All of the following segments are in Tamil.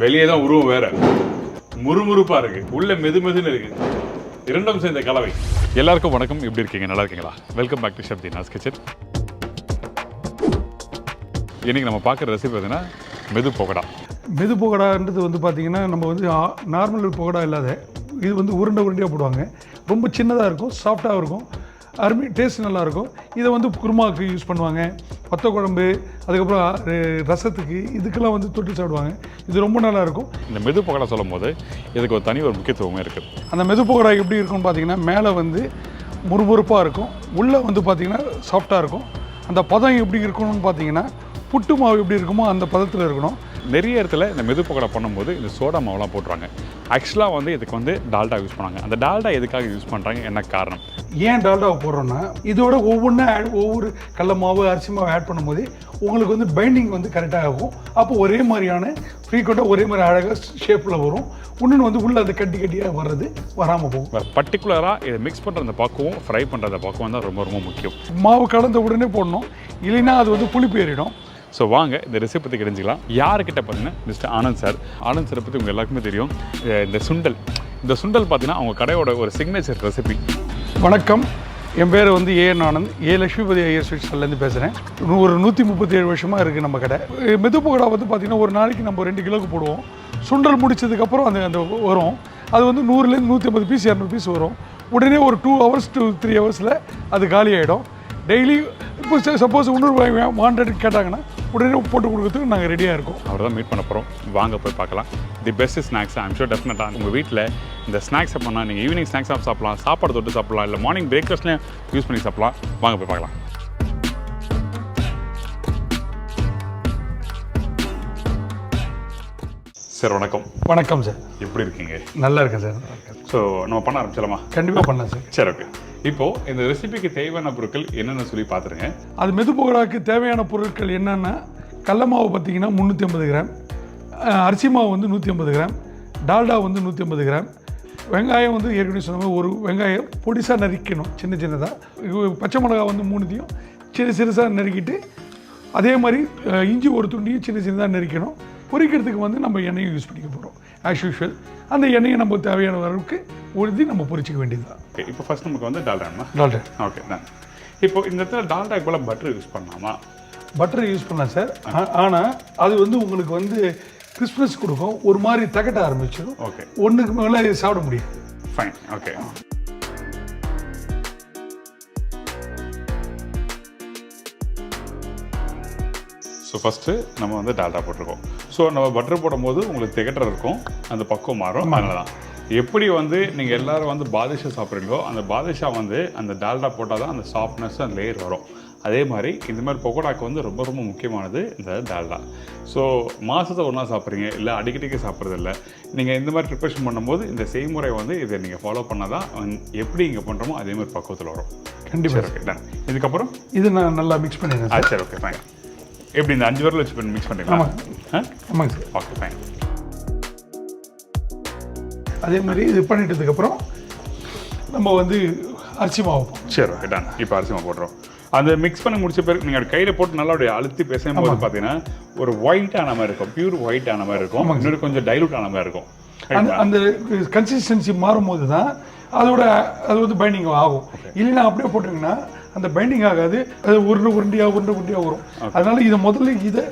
வெளியே தான் உருவம் வேற, முறுமுறுப்பா இருக்கு, உள்ள மெதுமெதுன்னு இருக்கு. இரண்டும் சேர்ந்த கலவை. எல்லாருக்கும் வணக்கம், எப்படி இருக்கீங்க? நல்லா இருக்கீங்களா? Welcome back to chef Deena's kitchen. இன்னைக்கு நம்ம பார்க்குற ரெசிபி பார்த்தீங்கன்னா மெது பகோடா. மெது பகோடான்றது வந்து பார்த்திங்கன்னா நம்ம வந்து நார்மல் பகோடா இல்லாத இது வந்து உருண்டையாக போடுவாங்க. ரொம்ப சின்னதாக இருக்கும், சாஃப்டாக இருக்கும், அருமை, டேஸ்ட் நல்லாயிருக்கும். இதை வந்து குருமாவுக்கு யூஸ் பண்ணுவாங்க, கொத்த குழம்பு, அதுக்கப்புறம் ரசத்துக்கு, இதுக்கெல்லாம் வந்து தொட்டு சாப்பிடுவாங்க. இது ரொம்ப நல்லாயிருக்கும். இந்த மெது பகோடா சொல்லும் போது இதுக்கு ஒரு தனி ஒரு முக்கியத்துவமே இருக்குது. அந்த மெது பகோடா எப்படி இருக்கும்னு பார்த்தீங்கன்னா மேலே வந்து முறுமுறுப்பாக இருக்கும், உள்ளே வந்து பார்த்திங்கன்னா சாஃப்டாக இருக்கும். அந்த பதம் எப்படி இருக்கணும்னு பார்த்தீங்கன்னா புட்டு மாவு எப்படி இருக்குமோ அந்த பதத்தில் இருக்கணும். நிறைய இடத்துல இந்த மெது பகோடா பண்ணும்போது இந்த சோடா மாவுலாம் போட்டுருவாங்க. ஆக்சுவலாக வந்து இதுக்கு வந்து டால்டா யூஸ் பண்ணுவாங்க. அந்த டால்டா எதுக்காக யூஸ் பண்ணுறாங்க, என்ன காரணம்? ஏன் டால்டாவை போடுறோன்னா இதோட ஒவ்வொரு கடல மாவு, அரிசி மாவு ஆட் பண்ணும்போது உங்களுக்கு வந்து பைண்டிங் வந்து கரெக்டாக ஆகும். அப்போ ஒரே மாதிரியான ஃப்ரீக்வெண்ட்டாக ஒரே மாதிரி அழகாக ஷேப்பில் வரும். இன்னொன்று வந்து உள்ளே அது கட்டியாக வர்றது வராமல் போகும். பர்டிகுலராக இதை மிக்ஸ் பண்ணுற அந்த பக்குவம், ஃப்ரை பண்ணுற அந்த பக்குவம் தான் ரொம்ப ரொம்ப முக்கியம். மாவு கலந்த உடனே போடணும், இல்லைன்னா அது வந்து புளிப்பு ஏறிடும். ஸோ வாங்க இந்த ரெசிபி பற்றி தெரிஞ்சுக்கலாம். யாருக்கிட்ட பார்த்தீங்கன்னா மிஸ்டர் ஆனந்த் சார். ஆனந்த் சாரை பற்றி உங்கள் எல்லாருக்குமே தெரியும். இந்த சுண்டல் பார்த்தீங்கன்னா அவங்க கடையோட ஒரு சிக்னேச்சர் ரெசிபி. வணக்கம், என் பேர் வந்து ஏஎன் ஆனந்த், லட்சுமிபதி ஐயர் ஸ்வீட்ஸ்லேருந்து பேசுகிறேன். ஒரு 137 வருஷமாக இருக்குது நம்ம கடை. மெது பகோடா வந்து பார்த்திங்கன்னா ஒரு நாளைக்கு நம்ம 2 கிலோவுக்கு போடுவோம். சுண்டல் முடிச்சதுக்கப்புறம் அந்த வரும், அது வந்து 100லேருந்து 150 பீஸ் 200 பீஸ் வரும். உடனே ஒரு 2 ஹவர்ஸ் to 3 ஹவர்ஸில் அது காலி ஆகிடும். டெய்லி இப்போ சப்போஸ் 100 கேட்டாங்கன்னா உடனே போட்டு கொடுக்குறதுக்கு நாங்கள் ரெடியாக இருக்கோம். அவர் தான் மீட் பண்ண போகிறோம். வாங்க போய் பார்க்கலாம். The best snacks I'm sure டெஃபினட்டாக உங்கள் வீட்டில் இந்த ஸ்நாக்ஸை பண்ணால் நீங்கள் ஈவினிங் ஸ்நாக்ஸாக சாப்பிட்லாம், சாப்பாடு தொட்டு சாப்பிட்லாம், இல்லை மார்னிங் பிரேக்ஃபாஸ்ட்லேயும் யூஸ் பண்ணி சாப்பிட்லாம். வாங்க போய் பார்க்கலாம். சார் வணக்கம். வணக்கம் சார், எப்படி இருக்கீங்க? நல்லா இருக்கேன் சார். ஸோ நம்ம பண்ண ஆரம்பிச்சலாமா? கண்டிப்பாக பண்ணலாம் சார். சரி, ஓகே. இப்போது இந்த ரெசிபிக்கு தேவையான பொருட்கள் என்னென்னு சொல்லி பார்த்துருங்க. அது மெது பகோடாவுக்கு தேவையான பொருட்கள் என்னென்னா, கடல மாவு பார்த்திங்கன்னா 350 கிராம், அரிசி மாவு வந்து 150 கிராம், டால்டா வந்து 150 கிராம், வெங்காயம் வந்து ஏற்கனவே சொன்ன மாதிரி ஒரு வெங்காயம் பொடிசாக நறுக்கணும், சின்னதாக. பச்சை மிளகா வந்து 3த்தையும் சிறுசாக நறுக்கிட்டு, அதே மாதிரி இஞ்சி ஒரு துண்டியும் சின்னதாக நறுக்கணும். பொரிக்கிறதுக்கு வந்து நம்ம எண்ணெயை யூஸ் பண்ணிக்க போகிறோம் ஆஸ் யூஷுவல். அந்த எண்ணெயை நம்ம தேவையான அளவுக்கு ஊற்றி நம்ம பொரிச்சிக்க வேண்டியது தான். ஓகே, இப்போ ஃபஸ்ட் நமக்கு வந்து டால்டா. ஓகே தான். இப்போ இந்த இடத்துல டால்டாக்கு போல் பட்டர் யூஸ் பண்ணலாமா? பட்டர் யூஸ் பண்ணலாம் சார், ஆனால் அது வந்து உங்களுக்கு வந்து கிறிஸ்மஸ் கொடுக்கும், ஒரு மாதிரி தகட்ட ஆரம்பிச்சிடும். ஓகே, ஒன்றுக்கு மேலே சாப்பிட முடியாது. Fine, okay. ஸோ ஃபஸ்ட்டு நம்ம வந்து டால்டா போட்டிருக்கோம். ஸோ நம்ம பட்டர் போடும்போது உங்களுக்கு திகட்டர் இருக்கும், அந்த பக்குவம் மாறும். அதனால தான் எப்படி வந்து நீங்கள் எல்லோரும் வந்து பாதுஷா சாப்பிட்றீங்களோ, அந்த பாதுஷா வந்து அந்த டால்டா போட்டால் தான் அந்த சாஃப்ட்னஸ் அந்த லேயர் வரும். அதே மாதிரி இந்த மாதிரி பக்கோடாக்கு வந்து ரொம்ப ரொம்ப முக்கியமானது இந்த டால்டா. ஸோ மாதத்தை ஒன்றா சாப்பிட்றீங்க, இல்லை அடிக்கடிக்கு சாப்பிட்றதில்ல, நீங்கள் இந்த மாதிரி ப்ரிப்பரேஷன் பண்ணும்போது இந்த செய்முறை வந்து இதை நீங்கள் ஃபாலோ பண்ணால் தான் எப்படி இங்கே பண்ணுறோமோ அதே மாதிரி பக்குவத்தில் வரும். கண்டிப்பாக. Okay done. இதுக்கப்புறம் இது நான் நல்லா மிக்ஸ் பண்ணிடுறேன். சரி, ஓகே, ஃபைன். எப்படி இந்த 5 விரல் வச்சு மிக்ஸ் பண்ணுறீங்களா? ஆமாங்க சார். Okay, fine. அதே மாதிரி இது பண்ணிட்டதுக்கப்புறம் நம்ம வந்து அரிசி மாவு. சரி, ஓகே, டன். இப்போ அரிசி மாவு போடுறோம். அந்த மிக்ஸ் பண்ணி முடிச்ச பிறகு நீங்கள் கையில் போட்டு நல்லா அப்படியே அழுத்தி பேசும்போது பார்த்தீங்கன்னா ஒரு ஒயிட் ஆன மாதிரி இருக்கும், பியூர் ஒயிட் ஆன மாதிரி இருக்கும், இன்னொரு கொஞ்சம் டைலூட் ஆன மாதிரி இருக்கும். அந்த கன்சிஸ்டன்சி மாறும்போது தான் அது வந்து பைண்டிங் ஆகும். இல்லைன்னா அப்படியே போட்டிங்கன்னா அந்த பைண்டிங் ஆகாது, அது உருண்டையாக வரும். அதனால இதை முதல்ல இதை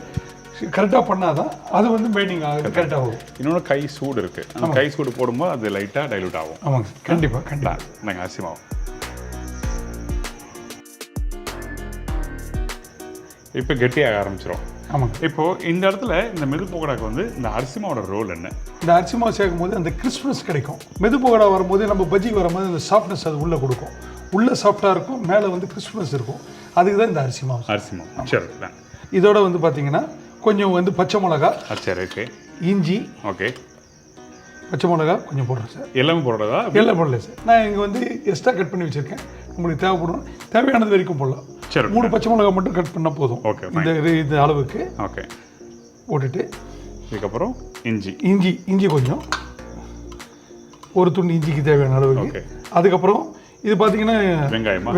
கரெக்டாக பண்ணாதான் அது வந்து பைண்டிங் ஆகுது, கரெக்டாக வரும். இன்னொன்று கை சூடு இருக்குது, அந்த கை சூடு போடும்போது அது லைட்டாக டைலூட் ஆகும். ஆமாங்க, கண்டிப்பாக. நாங்கள் அரிசி மாவு இப்போ கெட்டியாக ஆரம்பிச்சிடும். ஆமாங்க. இப்போது இந்த இடத்துல இந்த மெது பக்கோடாக்கு வந்து இந்த அரிசி மாவோட ரோல் என்ன? இந்த அரிசி மாவு சேர்க்கும் போது அந்த கிறிஸ்மஸ் கிடைக்கும். மெது பக்கோடா வரும்போது நம்ம பஜ்ஜிக்கு வரும்போது அந்த சாஃப்ட்னஸ் அது உள்ளே கொடுக்கும், உள்ளே சாஃப்டாக இருக்கும், மேலே வந்து கிறிஸ்மஸ் இருக்கும். அதுக்கு தான் இந்த அரிசி மாவு. சரி, இதோட வந்து பார்த்தீங்கன்னா கொஞ்சம் வந்து பச்சை மிளகா. சரி, ஓகே. இஞ்சி. ஓகே. பச்சை மிளகா கொஞ்சம் போடுறேன் சார். எல்லாமே போடுறதா? எல்லாம் போடல சார், நான் இங்கே வந்து எக்ஸ்ட்ரா கட் பண்ணி வச்சுருக்கேன். உங்களுக்கு தேவையானது வரைக்கும் போடலாம். சரி, 3 பச்சை மிளகா மட்டும் கட் பண்ணால் போதும். ஓகே, இந்த அளவுக்கு. ஓகே, போட்டுட்டு இதுக்கப்புறம் இஞ்சி கொஞ்சம், ஒரு துண்டு இஞ்சிக்கு தேவையான அளவுக்கு. அதுக்கப்புறம் இது பார்த்தீங்கன்னா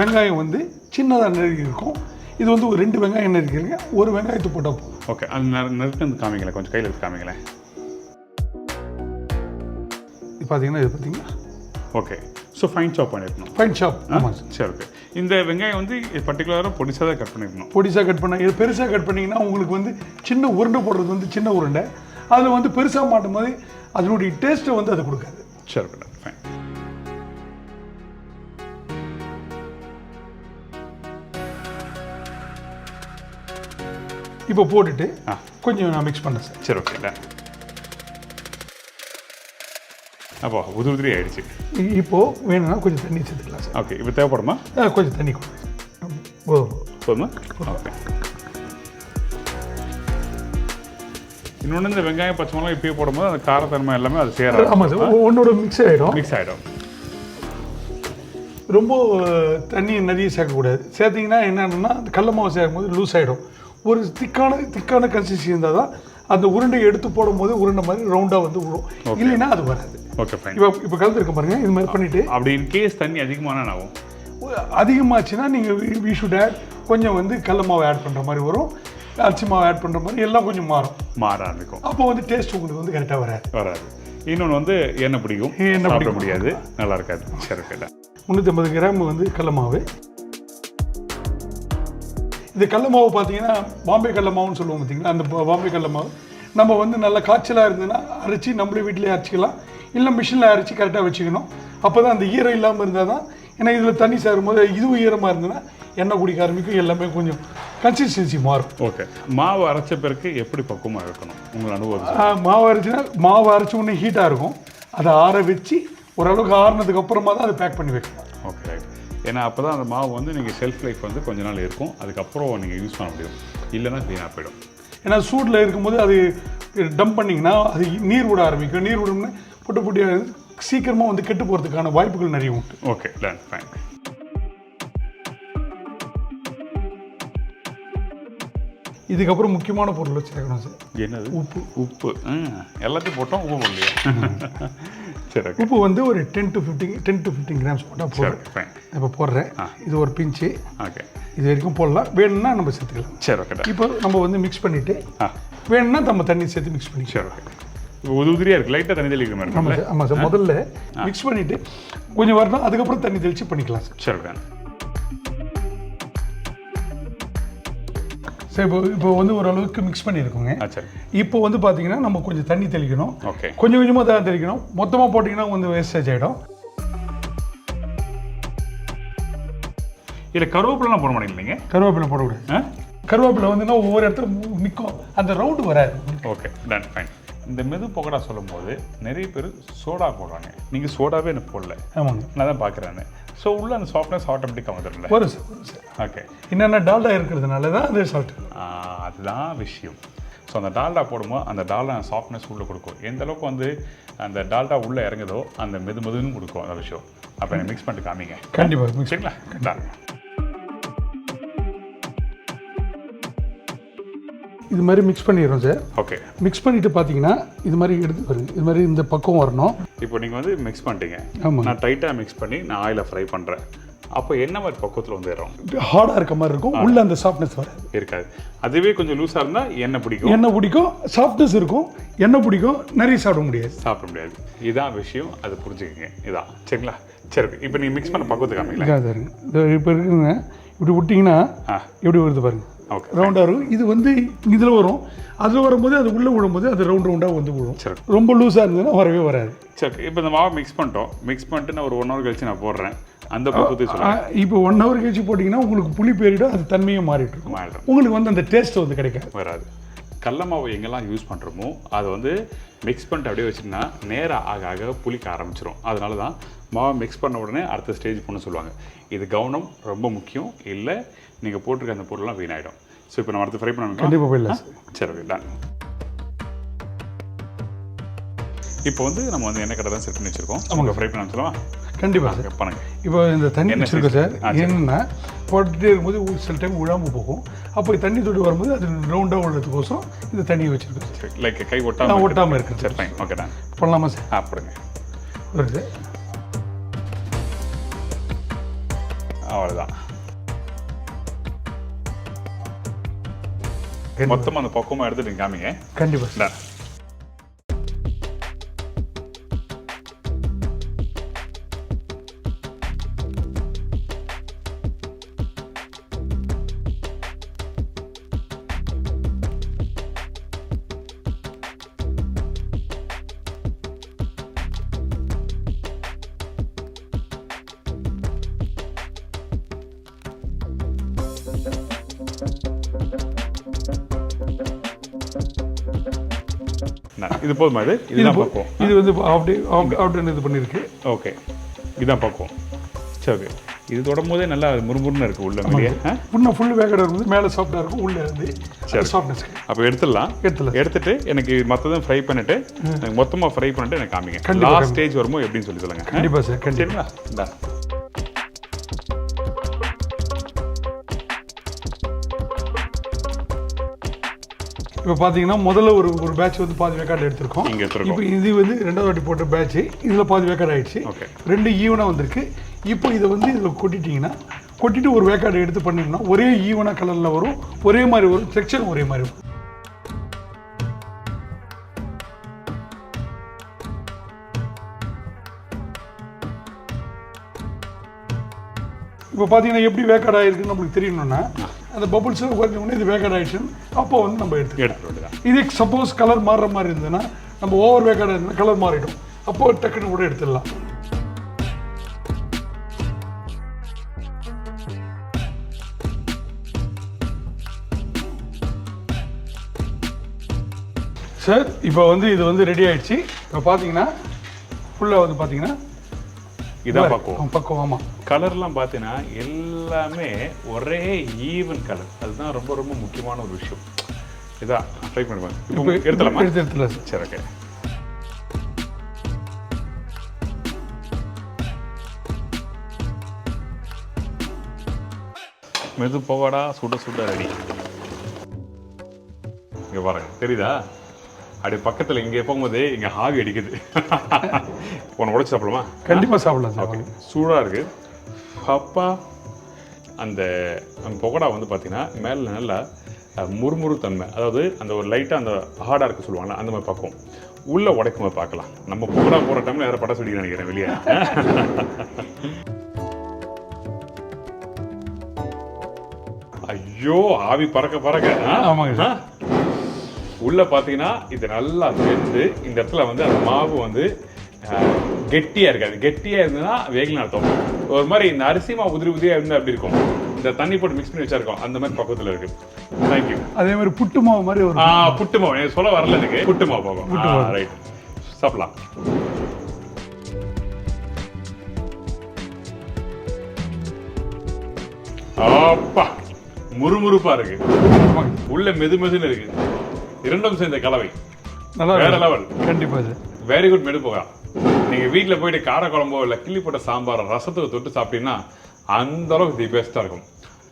வெங்காயம் வந்து சின்னதாக நறுக்கி இருக்கும். இது வந்து ஒரு 2 வெங்காயம் நறுக்கிருங்க, ஒரு வெங்காயத்தை போட்டால் போதும். ஓகே, அது நறுக்கு காமிங்களேன், கொஞ்சம் கையில் எடுத்து காமிங்களேன். பார்த்தீங்கன்னா இது பார்த்தீங்கன்னா ஓகே. ஸோ ஃபைன் சாப் பண்ணிருக்கணும். Fine shop. ஆமாம் சார். சரி, ஓகே. இந்த வெங்காயம் வந்து பர்டிகுலராக பொடிசாக தான் கட் பண்ணிருக்கணும். பொடிசாக கட் பண்ண இது பெருசாக கட் பண்ணிங்கன்னா உங்களுக்கு வந்து சின்ன உருண்டை போடுறது வந்து சின்ன உருண்டை, அதில் வந்து பெருசாக மாட்டும் போது அதனுடைய டேஸ்ட்டை வந்து அது கொடுக்காது. சரி, ஓகே, ஃபைன். இப்போ போட்டுட்டு கொஞ்சம் நான் மிக்ஸ் பண்ணேன் சார். சரி, ஓகே, டன். அப்போ உதிரி ஆயிடுச்சு. இப்போது வேணும்னா கொஞ்சம் தண்ணி சேர்த்துக்கலாம் சார். ஓகே. இப்போ தேவைப்படுமா? கொஞ்சம் தண்ணி போதுமா? ஓகே. இன்னொன்று இந்த வெங்காயம் பச்சை மிளகாய் இப்பயே போடும்போது அந்த காரத்தன்மை எல்லாமே அது சேராது. ஆமாம் சார், ஒன்றோட மிக்ஸ் ஆகிடும். ரொம்ப தண்ணி நிறைய சேர்க்கக்கூடாது. சேர்த்திங்கன்னா என்னென்னா அந்த கடல மாவு சேர்க்கும் போது லூஸ் ஆகிடும். ஒரு திக்கான கன்சிஸ்டன்சி இருந்தால் தான் அந்த உருண்டையை எடுத்து போடும்போது உருண்டை மாதிரி ரவுண்டாக வந்து விடும். இல்லைன்னா அது வராது. Okay, fine. இப்போ கலந்துருக்க பாருங்க, இது மாதிரி பண்ணிவிட்டு அப்படி இன் கேஸ் தண்ணி அதிகமான ஆகும், அதிகமாச்சுன்னா நீங்கள் வி ஷுட் ஆட் கொஞ்சம் வந்து கடல மாவு ஆட் பண்ணுற மாதிரி வரும், அரிசி மாவு ஆட் பண்ணுற மாதிரி எல்லாம் கொஞ்சம் மாற ஆரம்பிக்கும். அப்போ வந்து டேஸ்ட் உங்களுக்கு வந்து கரெக்டாக வராது. இன்னொன்று வந்து எண்ணெய் பிடிக்கும், சாப்பிட முடியாது, நல்லா இருக்காது. சரி, கேட்டேன். 350 கிராம் வந்து கடல மாவு. இந்த கடல மாவு பார்த்தீங்கன்னா பாம்பே கடல மாவுன்னு சொல்லுவோம் பார்த்தீங்களா, அந்த பாம்பே கடல மாவு நம்ம வந்து நல்லா காய்ச்சலாக இருந்ததுன்னா அரைச்சி நம்மளே வீட்டிலே அரைச்சிக்கலாம், இல்லை மிஷினில் அரைச்சி கரெக்டாக வச்சுக்கணும். அப்போ தான் அந்த ஈரம் இல்லாமல் இருந்தால் தான், ஏன்னா இதில் தண்ணி சேரும்போது இதுவும் ஈரமாக இருந்ததுன்னா எண்ணெய் குடிக்க ஆரம்பிக்கும், எல்லாமே கொஞ்சம் கன்சிஸ்டன்சி மாறும். ஓகே. மாவு அரைச்ச பிறகு எப்படி பக்குவமாக இருக்கணும் உங்கள் அனுபவம்? மாவு அரைச்ச உடனே ஹீட்டாக இருக்கும், அதை ஆற வச்சு ஓரளவுக்கு ஆறுனதுக்கு அப்புறமா தான் அதை பேக் பண்ணி வைக்கணும். Okay, right. ஏன்னா அப்போ தான் அந்த மாவு வந்து நீங்கள் ஷெல்ஃப் லைஃப் வந்து கொஞ்ச நாள் இருக்கும், அதுக்கப்புறம் நீங்கள் யூஸ் பண்ண முடியும், இல்லைன்னா வீணாக போயிடும். ஏன்னா சூடில் இருக்கும்போது அது டம்ப் பண்ணிங்கன்னா அது நீர் விட ஆரம்பிக்கும். நீர் விடணும்னா பொட்டு சீக்கிரமாக வந்து கெட்டு போகிறதுக்கான வாய்ப்புகள் நிறைய உண்டு. Okay, done, fine. இதுக்கப்புறம் முக்கியமான பொருள் சேர்க்கணும் சார். என்னது? உப்பு. எல்லாத்தையும் போட்டோம், உப்பு போடலையா? சரி, உப்பு வந்து ஒரு 10 to 15 கிராம்ஸ் போட்டால் போதும். இப்போ போடுறேன், இது ஒரு பிஞ்சு. ஓகே. இது வரைக்கும் போடலாம், வேணும்னா நம்ம சேர்த்துக்கலாம். சரி, ஓகே. இப்போ நம்ம வந்து மிக்ஸ் பண்ணிவிட்டு வேணும்னா நம்ம தண்ணி சேர்த்து மிக்ஸ் பண்ணி. சரி, ஓகே. உதிரியாக இருக்குது, லைட்டாக தண்ணி தெளிக்கிற மாதிரி. ஆமாம் சார், ஆமாம் சார். முதல்ல மிக்ஸ் பண்ணிவிட்டு கொஞ்சம் வரணும், அதுக்கப்புறம் தண்ணி தெளித்து பண்ணிக்கலாம் சார். சரி, ஓகே. சரி, இப்போ வந்து ஓரளவுக்கு மிக்ஸ் பண்ணியிருக்கோங்க. சரி. இப்போ வந்து பார்த்தீங்கன்னா நம்ம கொஞ்சம் தண்ணி தெளிக்கணும். ஓகே. கொஞ்சம் கொஞ்சமாக தான் தெளிக்கணும், மொத்தமாக போட்டிங்கன்னா வந்து வேஸ்டேஜ் ஆகிடும். இல்லை கருவேப்பிலாம் போட மாட்டேங்கிறீங்க? கருவேப்பிலை போடக்கூடாது. கருவேப்பிலை வந்துன்னா ஒவ்வொரு இடத்துல நிற்கும், அந்த ரவுண்டு வராது. Okay, done, fine. இந்த மெது பக்கோடா சொல்லும் போது நிறைய பேர் சோடா போடுறாங்க, நீங்கள் சோடாவே எனக்கு போடல. ஆமாங்க, நான் தான் பார்க்குறேன். ஸோ உள்ள அந்த சாஃப்ட்னஸ் ஆட்டோமேட்டிக்காக வந்துடல. வரும் சார். ஓகே. என்னென்ன டால்டா இருக்கிறதுனால தான் அது சால்ட். அதுதான் விஷயம். ஸோ அந்த டால்டா போடும்போது அந்த டால்டா சாஃப்ட்னஸ் உள்ளே கொடுக்கும். எந்த அளவுக்கு வந்து அந்த டால்டா உள்ளே இறங்குதோ அந்த மெதுன்னு கொடுக்கும் அந்த விஷயம். அப்போ எனக்கு மிக்ஸ் பண்ணிட்டு காமிங்க. கண்டிப்பாக. சரிங்களா? டால். இது மாதிரி மிக்ஸ் பண்ணிடுறோம் சார். ஓகே. மிக்ஸ் பண்ணிவிட்டு பார்த்தீங்கன்னா இது மாதிரி எடுத்து வருங்க, இது மாதிரி இந்த பக்கம் வரணும். இப்போ நீங்கள் வந்து மிக்ஸ் பண்ணிட்டீங்க. ஆமாம். நான் டைட்டாக மிக்ஸ் பண்ணி நான் ஆயிலை ஃப்ரை பண்ணுறேன். அப்போ என்ன மாதிரி பக்கத்தில் வந்துடுறோம்? ஹார்டாக இருக்க மாதிரி இருக்கும், உள்ள அந்த சாஃப்ட்னஸ் வராது. இருக்காது. அதுவே கொஞ்சம் லூஸாக இருந்தால் எண்ணெய் பிடிக்கும், சாஃப்ட்னஸ் இருக்கும், எண்ணெய் பிடிக்கும், நிறைய சாப்பிட முடியாது. இதுதான் விஷயம், அது புரிஞ்சுக்கங்க. இதான் சரிங்களா? சரி, இப்போ நீங்கள் மிக்ஸ் பண்ண பக்கத்துக்கு காமிங்களா? இப்போ இருக்குங்க, இப்படி விட்டிங்கன்னா எப்படி வருது பாருங்க. ஓகே. ரவுண்டாக இருக்கும். இது வந்து இதில் வரும், அதில் வரும்போது அது உள்ளே விழும்போது அது ரவுண்டாக வந்து விழும். சரி. ரொம்ப லூஸாக இருந்ததுன்னா வரவே வராது. சரி, இப்போ இந்த மாவை மிக்ஸ் பண்ணிட்டு நான் ஒரு 1 hour கழிச்சு நான் போடுறேன். அந்த பக்கத்தை சொல்லுங்கள். இப்போ 1 hour கழிச்சு போட்டிங்கன்னா உங்களுக்கு புளி பேரிடும், அது தன்மையை மாறிட்டு இருக்கும். உங்களுக்கு வந்து அந்த டேஸ்ட் வந்து கிடைக்காது, வராது. கடல மாவு எங்கெல்லாம் யூஸ் பண்ணுறோமோ அதை வந்து மிக்ஸ் பண்ணிட்டு அப்படியே வச்சுன்னா நேராக ஆக புளிக்க ஆரம்பிச்சிடும். அதனால தான் மாவை மிக்ஸ் பண்ண உடனே அடுத்த ஸ்டேஜ் பண்ண சொல்லுவாங்க. இது கவனம் ரொம்ப முக்கியம், இல்லை நீங்கள் போட்டிருக்க அந்த பொருள்லாம் வீணாயிடும். ஸோ இப்போ நம்ம அடுத்து ஃப்ரை பண்ணணும். கண்டிப்பாக போயிடலாம். சரி, ஓகே, டன். இப்போ வந்து நம்ம வந்து எண்ணெய் கடை தான் செட் பண்ணி வச்சுருக்கோம். அவங்க ஃப்ரை பண்ண சொல்லலாம். கண்டிப்பாக பண்ணுங்க. இப்போ இந்த தண்ணி வச்சுருக்கோம் சார். என்னென்னா போட்டுகிட்டே இருக்கும்போது சில டைம் விழாமல் போகும், அப்போ தண்ணி தொட்டு வரும்போது அது ரவுண்டாக உள்ளதுக்கோசம் இந்த தண்ணியை வச்சுருக்கோம். சரி, லைக் கை ஒட்டாமல் இருக்குது. சரி, ஃபைன், ஓகே, டன். பண்ணலாமா சார்? போடுங்க. வருது, அவ்வளோதான். மொத்தமாக அந்த பக்குவமாக எடுத்துட்டு காமிங்க. கண்டிப்பாக. இது போதுமா? இதுதான் பக்குவம். இது வந்து ஆஃப்டன் இது பண்ணியிருக்கு. ஓகே, இதுதான் பக்குவம். சரி, ஓகே. இது தொடும் போதே நல்லா முறுமுறுன்னு இருக்குது உள்ள வெளியே. இன்னும் ஃபுல் வேகடாக இருக்குது, மேலே சாஃப்டாக இருக்கும், உள்ளே இருந்து சாஃப்ட்னஸ். அப்போ எடுத்துட்டு எனக்கு மற்றதும் ஃப்ரை பண்ணிவிட்டு எனக்கு மொத்தமாக ஃப்ரை பண்ணிட்டு எனக்கு காமிங்க. லாஸ்ட் ஸ்டேஜ் வரும்போது எப்படின்னு சொல்லி சொல்லுங்கள். கண்டிப்பாக சார், சரிங்களா? இந்தா இப்போ பார்த்தீங்கன்னா முதல்ல ஒரு பேட்ச் வந்து பாதி வேக்காடு எடுத்திருக்கோம். இப்போ இது வந்து 2வது வாட்டி போட்ட பேட்ச், இதில் பாதி வேக்காடு ஆயிடுச்சு. 2 ஈவனாக வந்திருக்கு. இப்போ இதை வந்து இதில் கொட்டிட்டு ஒரு வேக்காடு எடுத்து பண்ணிங்கன்னா ஒரே ஈவனாக கலரில் வரும், ஒரே மாதிரி வரும், டெக்ஸ்சர் ஒரே மாதிரி வரும். இப்போ பார்த்தீங்கன்னா எப்படி வேக்காடு ஆகிருக்குன்னு நம்மளுக்கு தெரியணும்னா அந்த பபுள்ஸ் உடனே இது வேக்காடு ஆகிடுச்சு. அப்போ வந்து நம்ம எடுத்துக்கலாம். இது சப்போஸ் கலர் மாறுற மாதிரி இருந்ததுன்னா நம்ம ஓவர் வேக்காடு இருந்தால் கலர் மாறிடும். அப்போ டக்குன்னு கூட எடுத்துடலாம். சார் இப்போ வந்து இது வந்து ரெடி ஆயிடுச்சு. இப்போ பார்த்தீங்கன்னா ஃபுல்லாக வந்து பார்த்தீங்கன்னா இதான் பக்குவம். பக்குவம். ஆமாம், கலர்லாம் பார்த்தீங்கன்னா எல்லாமே ஒரே ஈவன் கலர். அதுதான் ரொம்ப ரொம்ப முக்கியமான ஒரு விஷயம். இதான் ட்ரை பண்ணுவேன். இப்போ எடுத்துடலாமா? எடுத்துடலாம் சார். சரி, ஓகே. மெது பவாடா சுட சுட ரெடி. இங்கே பாருங்க, தெரியுதா? அப்படி பக்கத்தில் இங்கே போகும்போது இங்கே ஆவி அடிக்குது. உன்னை உடச்சி சாப்பிடலாமா? கண்டிப்பாக சாப்பிடலாம் சார். ஓகே, சூடாக இருக்குது. அப்பா அந்த பக்கோடா வந்து பார்த்தீங்கன்னா மேலே நல்லா முறுமுறு தன்மை, அதாவது அந்த ஒரு லைட்டாக அந்த ஹார்டாக இருக்க சொல்லுவாங்களா, அந்த மாதிரி பக்கம் உள்ளே உடைக்கும் போது பார்க்கலாம். நம்ம பக்கோடா போகிற டைமில் யாரும் படம் சொல்லிக்க நினைக்கிறேன் வெளியே. ஐயோ, ஆவி பறக்க. ஆமாங்க. உள்ள பார்த்தீங்கன்னா இது நல்லா வெந்து இந்த இடத்துல வந்து அந்த மாவு வந்து கெட்டியாக இருக்காது. கெட்டியாக இருந்ததுன்னா வேகலாம் அர்த்தம். ஒரு மாதிரி இந்த அரிசி மாவு உதிரியாக இருந்தால் எப்படி இருக்கும், இந்த தண்ணி போட்டு மிக்ஸ் பண்ணி வச்சிருக்கோம், அந்த மாதிரி பக்கத்தில் இருக்கு. தேங்க்யூ. அதே மாதிரி புட்டு மாவு மாதிரி ஒரு புட்டு மாவு சொல்ல வரல எனக்கு. புட்டு மாவு போகும். ரைட், சாப்பிடலாம். அப்பா முறுமுறுப்பா இருக்கு, உள்ள மெதுன்னு இருக்கு. இரண்டும் சேர்ந்த கலவை நல்லா வேற லெவல். கண்டிப்பா சார், வெரி குட். மெது போகா நீங்க வீட்டுல போயிட்டு கார குழம்போ இல்ல கிள்ளி போட்ட சாம்பார் ரசத்துக்கு தொட்டு சாப்பிட்டீங்கன்னா அந்த அளவுக்கு தி பெஸ்டா இருக்கும்.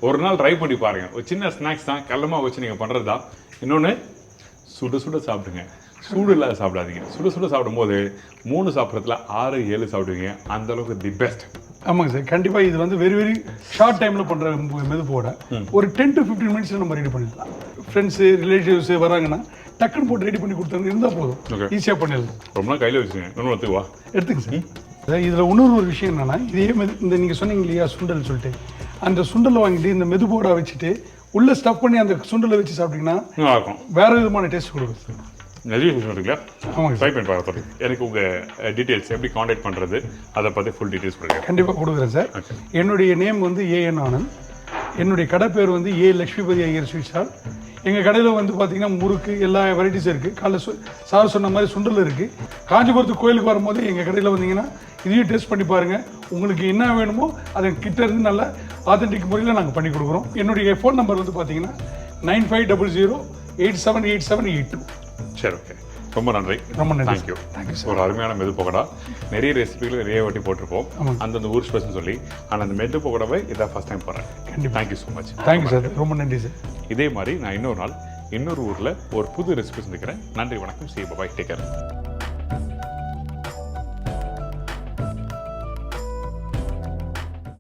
ஒரு நாள் ட்ரை பண்ணி பாருங்க. ஒரு சின்ன ஸ்நாக்ஸ் தான், கடலமா வச்சு நீங்க பண்றதுதான். இன்னொன்னு சுட சுட சாப்பிடுங்க, சூடு இல்லாத சாப்பிடாதீங்க. சுட சுட சாப்பிடும்போது 3 சாப்பிட்றதுல 6, 7 சாப்பிடுவீங்க. அந்த அளவுக்கு தி பெஸ்ட். ஆமாங்க சார், கண்டிப்பாக இது வந்து வெரி ஷார்ட் டைமில் பண்ணுற மெதுப்போட ஒரு 10 to 15 மினிட்ஸில் நம்ம ரெடி பண்ணிடலாம். ஃப்ரெண்ட்ஸு ரிலேட்டிவ்ஸு வராங்கன்னா டக்குன்னு போட்டு ரெடி பண்ணி கொடுத்தாங்க இருந்தால் போதும், ஈஸியாக பண்ணிடலாம். ரொம்ப நாள் கையில் வச்சுங்க. இன்னொன்று எடுத்துக்குவா, எடுத்துங்க சார். இதில் இன்னொரு விஷயம் என்னென்னா, இதே இந்த நீங்கள் சொன்னீங்க இல்லையா சுண்டல் சொல்லிட்டு, அந்த சுண்டலை வாங்கிட்டு இந்த மெதுப்போடா வச்சுட்டு உள்ளே ஸ்டஃப் பண்ணி அந்த சுண்டலை வச்சு சாப்பிட்டீங்கன்னா நல்லாயிருக்கும். வேறு விதமான டேஸ்ட் கொடுக்கும் சார். நிறைய விஷயம் இருக்குல்ல. ஆமாங்க, ட்ரை பண்ணி பார்க்க. எனக்கு உங்கள் டீட்டெயில்ஸ் எப்படி காண்டாக்ட் பண்ணுறது அதை பற்றி ஃபுல் டீட்டெயில்ஸ் கொடுங்க. கண்டிப்பாக கொடுக்குறேன் சார். என்னுடைய நேம் வந்து ஏஎன் ஆனந்த். என்னுடைய கடை பேர் வந்து ஏ லட்சுமிபதி ஐயர் ஸ்வீட் ஸ்டால். எங்கள் கடையில் வந்து பார்த்தீங்கன்னா முறுக்கு எல்லா வெரைட்டிஸும் இருக்குது. காலைல சார் சொன்ன மாதிரி சுண்டல் இருக்குது. காஞ்சிபுரத்து கோயிலுக்கு வரும்போது எங்கள் கடையில் வந்தீங்கன்னா இதையும் டேஸ்ட் பண்ணி பாருங்கள். உங்களுக்கு என்ன வேணுமோ அதை கிட்ட இருந்து நல்ல ஆத்தென்டிக் முறையில் நாங்கள் பண்ணி கொடுக்குறோம். என்னுடைய ஃபோன் நம்பர் வந்து பார்த்தீங்கன்னா 9500878782. சரி, ஓகே. ரொம்ப நன்றி. ரொம்ப நன்றி. தேங்க்யூ. ஒரு அருமையான மெது பக்கோடா. நிறைய ரெசிபிகள் நிறைய வாட்டி போட்டிருப்போம் அந்தந்த ஊர் ஸ்பெஷல் சொல்லி. ஆனால் அந்த மெது பக்கோடாவை இதான் ஃபர்ஸ்ட் டைம் போடுறேன். Thank you so much. Thank you sir, ரொம்ப நன்றி சார். இதே மாதிரி நான் இன்னொரு நாள் இன்னொரு ஊரில் ஒரு புது ரெசிபி சந்திக்கிறேன். நன்றி, வணக்கம். See you, bye, take care.